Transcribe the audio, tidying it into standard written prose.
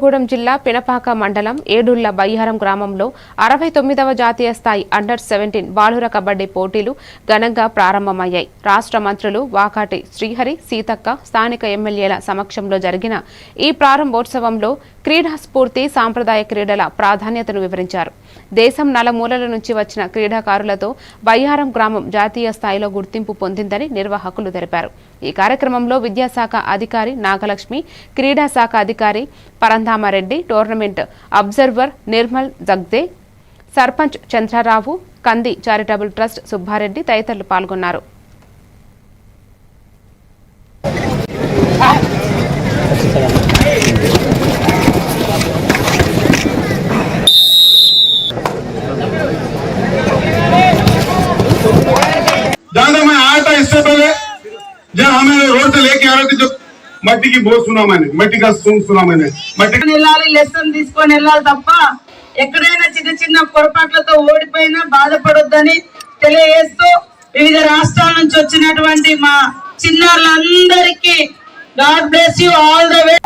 గూడెం జిల్లా పినపాక మండలం ఏడుళ్ల బయ్యారం గ్రామంలో 69వ జాతీయ స్థాయి అండర్-17 బాలుర కబడ్డీ పోటీలు ఘనంగా ప్రారంభమయ్యాయి. రాష్ట్ర మంత్రులు వాకాటి శ్రీహరి, సీతక్క, స్థానిక ఎమ్మెల్యేల సమక్షంలో జరిగిన ఈ ప్రారంభోత్సవంలో క్రీడా స్ఫూర్తి, సాంప్రదాయ క్రీడల ప్రాధాన్యతను వివరించారు. దేశం నలుమూలల నుంచి వచ్చిన క్రీడాకారులతో బయ్యారం గ్రామం జాతీయ స్థాయిలో గుర్తింపు పొందిందని నిర్వాహకులు తెలిపారు. ఈ కార్యక్రమంలో విద్యాశాఖ అధికారి నాగలక్ష్మి, క్రీడా శాఖ అధికారి పరంధామారెడ్డి, టోర్నమెంట్ అబ్జర్వర్ నిర్మల్ జగ్దే, సర్పంచ్ చంద్రరావు, కంది చారిటబుల్ ట్రస్ట్ సుబ్బారెడ్డి తదితరులు పాల్గొన్నారు. इससे पहले जब हमें रोड से लेके आ रहे थे, जो मट्टी की बहुत सुना मैंने, मट्टी का सुना मैंने, मट्टी లెసన్ తీసుకొని వెళ్ళాలి తప్ప ఎక్కడైనా చిన్న చిన్న పొరపాట్లతో ఓడిపోయినా బాధపడొద్దని తెలియజేస్తూ వివిధ రాష్ట్రాల నుంచి వచ్చినటువంటి మా చిన్నారులందరికీ God bless you, all the way.